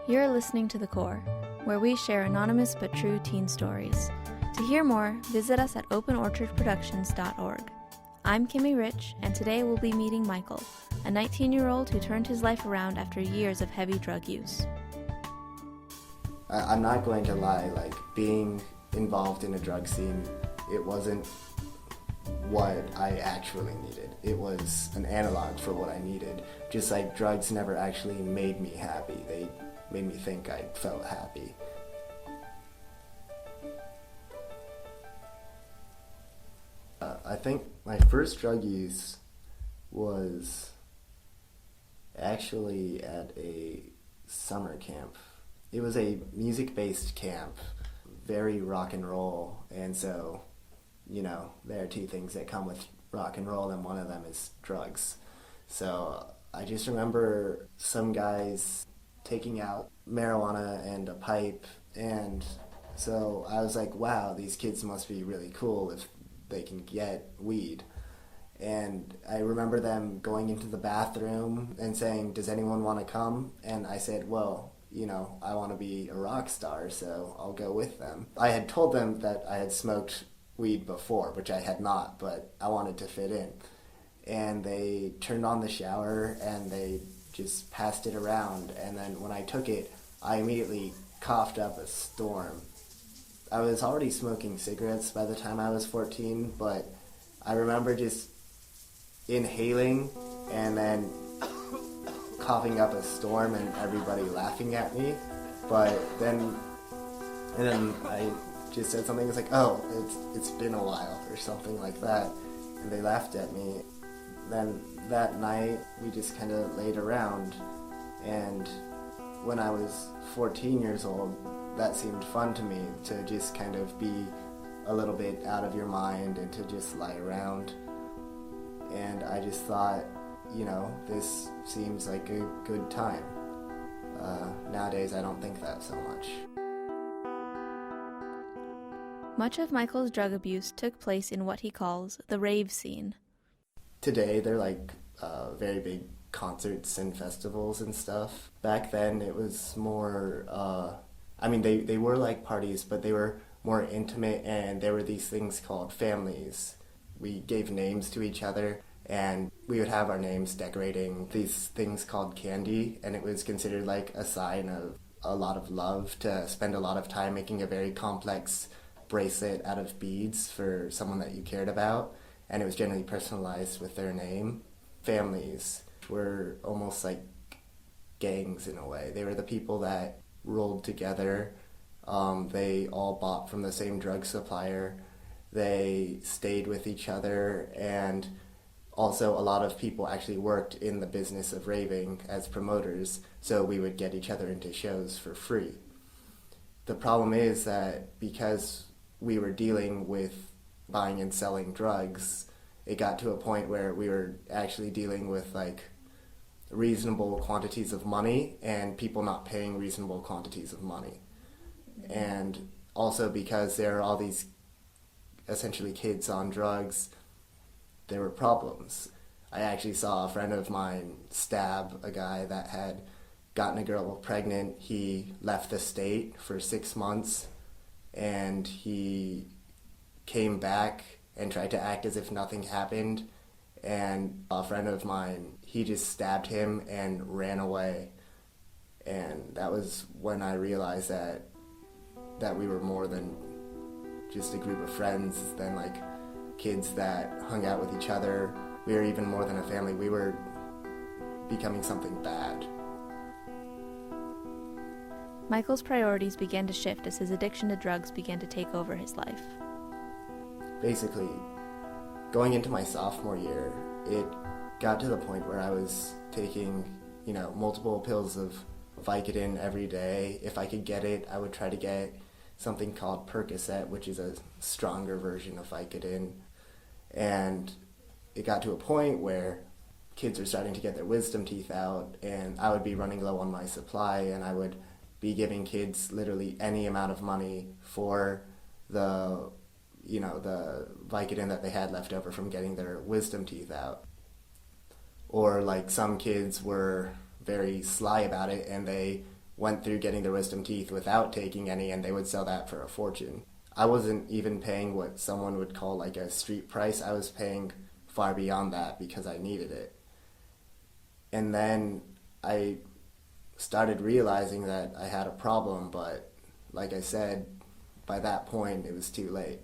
You're listening to The Core, where we share anonymous but true teen stories. To hear more, visit us at openorchardproductions.org. I'm Kimmy Rich, and today we'll be meeting Michael, a 19-year-old who turned his life around after years of heavy drug use. I'm not going to lie, being involved in a drug scene, it wasn't what I actually needed. It was an analog for what I needed. Just like drugs never actually made me happy. They made me think I felt happy. I think my first drug use was actually at a summer camp. It was a music-based camp, very rock and roll, and so, there are two things that come with rock and roll, and one of them is drugs. So I just remember some guys taking out marijuana and a pipe, and so I was like, wow, these kids must be really cool if they can get weed. And I remember them going into the bathroom and saying, does anyone want to come? And I said, well, I want to be a rock star, so I'll go with them. I had told them that I had smoked weed before, which I had not, but I wanted to fit in. And they turned on the shower and they just passed it around, and then when I took it, I immediately coughed up a storm. I was already smoking cigarettes by the time I was 14, but I remember just inhaling and then coughing up a storm and everybody laughing at me. But then I just said something, it's like, oh, it's been a while or something like that, and they laughed at me. Then that night we just kind of laid around, and when I was 14 years old, that seemed fun to me, to just kind of be a little bit out of your mind and to just lie around. And I just thought, this seems like a good time. Nowadays I don't think that so much. Much of Michael's drug abuse took place in what he calls the Rave scene. Today they're very big concerts and festivals and stuff. Back then it was more, they were like parties, but they were more intimate, and there were these things called families. We gave names to each other, and we would have our names decorating these things called candy, and it was considered like a sign of a lot of love to spend a lot of time making a very complex bracelet out of beads for someone that you cared about, and it was generally personalized with their name. Families were almost like gangs in a way. They were the people that rolled together. They all bought from the same drug supplier. They stayed with each other, and also a lot of people actually worked in the business of raving as promoters, so we would get each other into shows for free. The problem is that because we were dealing with buying and selling drugs, it got to a point where we were actually dealing with reasonable quantities of money and people not paying reasonable quantities of money. And also because there are all these essentially kids on drugs, there were problems. I actually saw a friend of mine stab a guy that had gotten a girl pregnant. He left the state for 6 months, and he came back and tried to act as if nothing happened, and a friend of mine, he just stabbed him and ran away. And that was when I realized that we were more than just a group of friends, than kids that hung out with each other. We were even more than a family. We were becoming something bad. Michael's priorities began to shift as his addiction to drugs began to take over his life. Basically, going into my sophomore year, it got to the point where I was taking, multiple pills of Vicodin every day. If I could get it, I would try to get something called Percocet, which is a stronger version of Vicodin. And it got to a point where kids were starting to get their wisdom teeth out, and I would be running low on my supply, and I would be giving kids literally any amount of money for the Vicodin that they had left over from getting their wisdom teeth out. Or some kids were very sly about it, and they went through getting their wisdom teeth without taking any, and they would sell that for a fortune. I wasn't even paying what someone would call like a street price. I was paying far beyond that because I needed it. And then I started realizing that I had a problem, but like I said, by that point it was too late.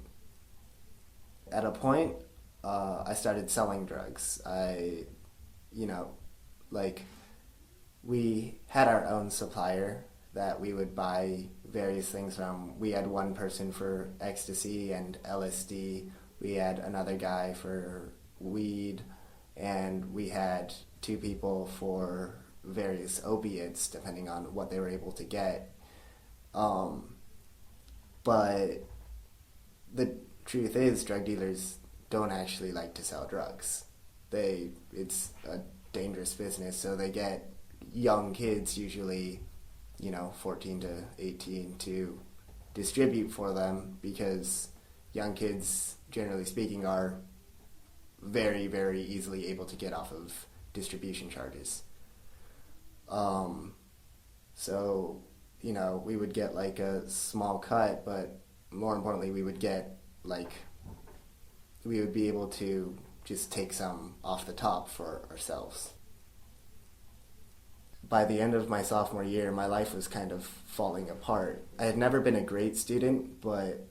At a point, I started selling drugs. We had our own supplier that we would buy various things from. We had one person for ecstasy and LSD. We had another guy for weed, and we had two people for various opiates, depending on what they were able to get. But the truth is, drug dealers don't actually like to sell drugs. It's a dangerous business, so they get young kids, usually 14 to 18, to distribute for them, because young kids, generally speaking, are very, very easily able to get off of distribution charges. So, we would get like a small cut, but more importantly, we would be able to just take some off the top for ourselves. By the end of my sophomore year, my life was kind of falling apart. I had never been a great student, but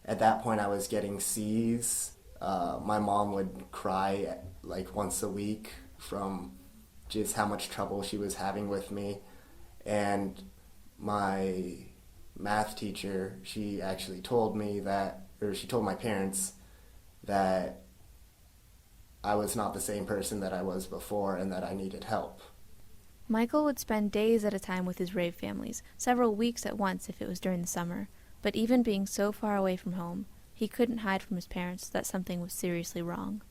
at that point I was getting C's. My mom would cry like once a week from just how much trouble she was having with me. And my math teacher, she actually told me she told my parents that I was not the same person that I was before and that I needed help. Michael would spend days at a time with his Rave families, several weeks at once if it was during the summer. But even being so far away from home, he couldn't hide from his parents that something was seriously wrong.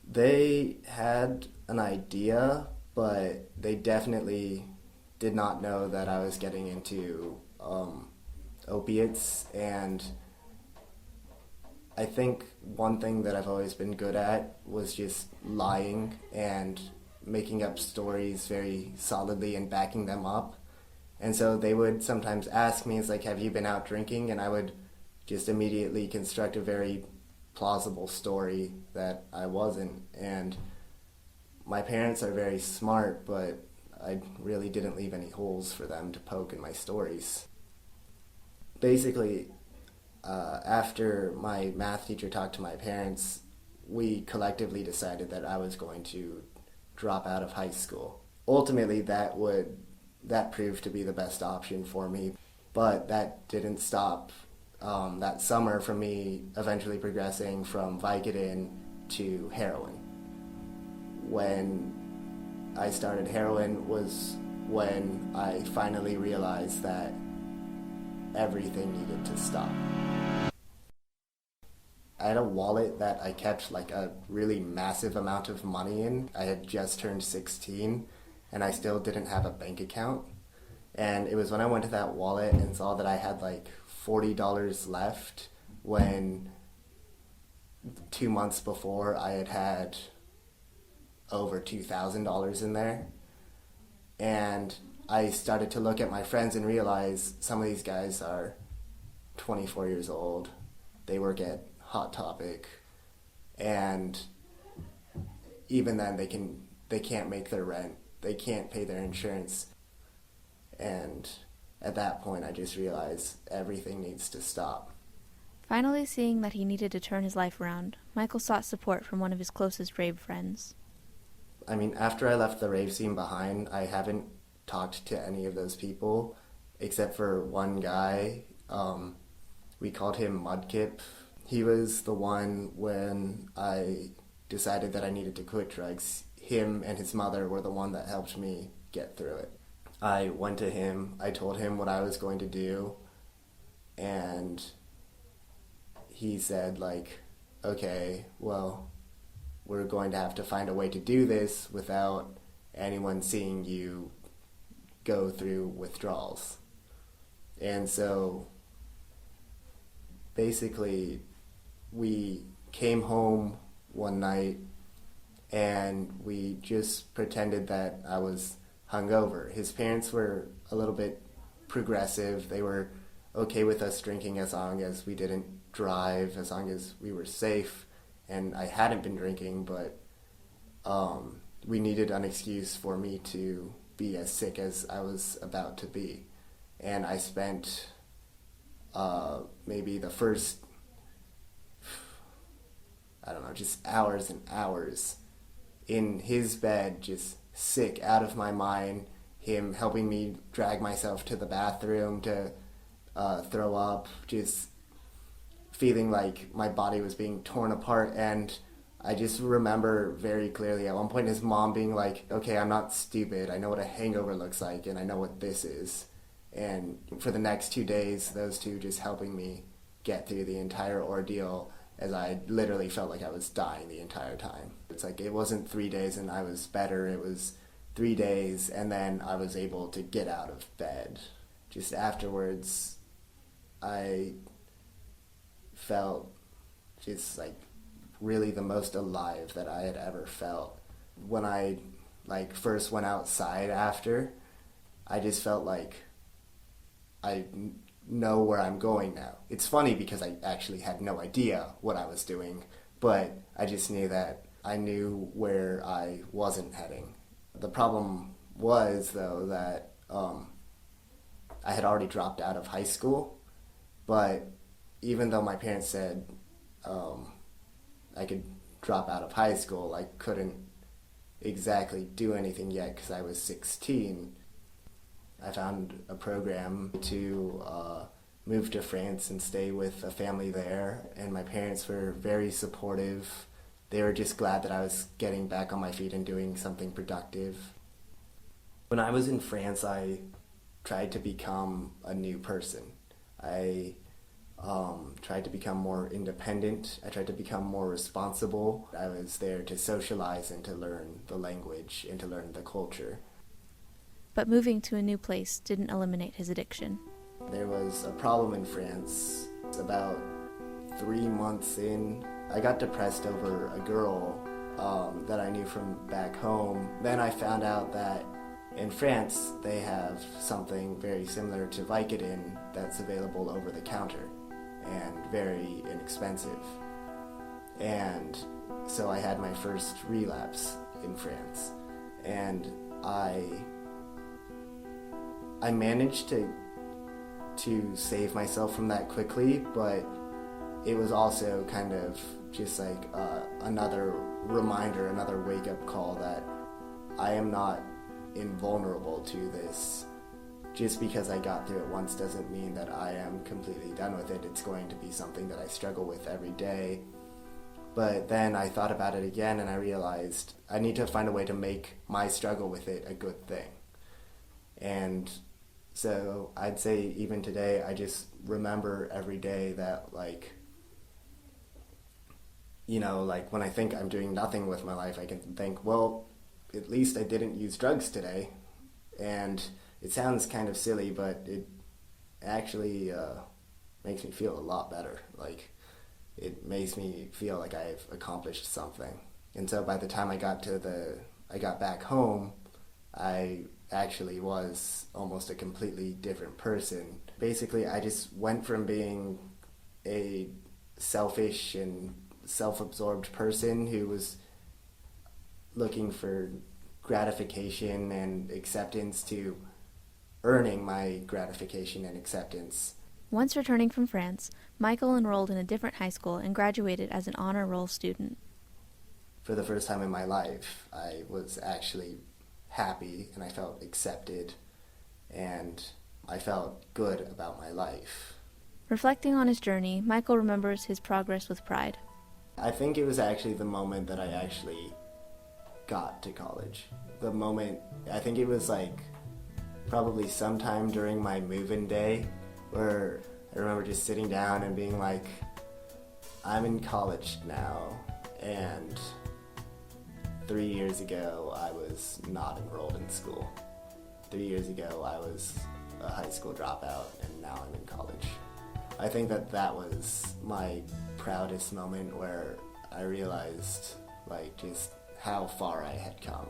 They had an idea, but they definitely did not know that I was getting into opiates. And I think one thing that I've always been good at was just lying and making up stories very solidly and backing them up. And so they would sometimes ask me, it's like, have you been out drinking? And I would just immediately construct a very plausible story that I wasn't. And my parents are very smart, but I really didn't leave any holes for them to poke in my stories. Basically, after my math teacher talked to my parents, we collectively decided that I was going to drop out of high school. Ultimately, that proved to be the best option for me, but that didn't stop that summer from me eventually progressing from Vicodin to heroin. When I started heroin was when I finally realized that everything needed to stop. I had a wallet that I kept like a really massive amount of money in. I had just turned 16 and I still didn't have a bank account. And it was when I went to that wallet and saw that I had like $40 left when 2 months before I had over $2,000 in there. And I started to look at my friends and realize some of these guys are 24 years old. They work at Hot Topic, and even then they can't make their rent, they can't pay their insurance. And at that point I just realized everything needs to stop. Finally seeing that he needed to turn his life around, Michael sought support from one of his closest Rave friends. I mean, after I left the rave scene behind, I haven't talked to any of those people except for one guy. We called him Mudkip. He was the one when I decided that I needed to quit drugs. Him and his mother were the one that helped me get through it. I went to him, I told him what I was going to do, and he said, like, okay, well, we're going to have to find a way to do this without anyone seeing you go through withdrawals. And so basically we came home one night and we just pretended that I was hungover. His parents were a little bit progressive. They were okay with us drinking as long as we didn't drive, as long as we were safe. And I hadn't been drinking, but we needed an excuse for me to be as sick as I was about to be. And I spent maybe the first, I don't know, just hours and hours in his bed, just sick, out of my mind, him helping me drag myself to the bathroom to throw up, just feeling like my body was being torn apart. And I just remember very clearly at one point his mom being like, okay, I'm not stupid, I know what a hangover looks like and I know what this is. And for the next 2 days, those two just helping me get through the entire ordeal, as I literally felt like I was dying the entire time. It's like it wasn't 3 days and I was better, it was 3 days and then I was able to get out of bed. Just afterwards, I felt just like really the most alive that I had ever felt. When I first went outside after, I just felt like I know where I'm going now. It's funny because I actually had no idea what I was doing, but I just knew that I knew where I wasn't heading. The problem was, though, that I had already dropped out of high school, but even though my parents said I could drop out of high school, I couldn't exactly do anything yet because I was 16. I found a program to move to France and stay with a family there, and my parents were very supportive. They were just glad that I was getting back on my feet and doing something productive. When I was in France, I tried to become a new person. I tried to become more independent. I tried to become more responsible. I was there to socialize and to learn the language and to learn the culture. But moving to a new place didn't eliminate his addiction. There was a problem in France. About 3 months in, I got depressed over a girl that I knew from back home. Then I found out that in France they have something very similar to Vicodin that's available over the counter and very inexpensive. And so I had my first relapse in France, and I managed to save myself from that quickly, but it was also kind of just like another reminder, another wake-up call that I am not invulnerable to this. Just because I got through it once doesn't mean that I am completely done with it. It's going to be something that I struggle with every day. But then I thought about it again and I realized I need to find a way to make my struggle with it a good thing. And so I'd say even today, I just remember every day that, like, you know, like when I think I'm doing nothing with my life, I can think, well, at least I didn't use drugs today. And it sounds kind of silly, but it actually makes me feel a lot better. Like, it makes me feel like I've accomplished something. And so by the time I got back home, I actually was almost a completely different person. Basically, I just went from being a selfish and self-absorbed person who was looking for gratification and acceptance to earning my gratification and acceptance. Once returning from France, Michael enrolled in a different high school and graduated as an honor roll student. For the first time in my life, I was actually happy and I felt accepted and I felt good about my life. Reflecting on his journey, Michael remembers his progress with pride. I think it was actually the moment that I actually got to college. The moment, I think it was like probably sometime during my move-in day, where I remember just sitting down and being like, I'm in college now, and 3 years ago I was not enrolled in school. 3 years ago I was a high school dropout, and now I'm in college. I think that was my proudest moment, where I realized like just how far I had come.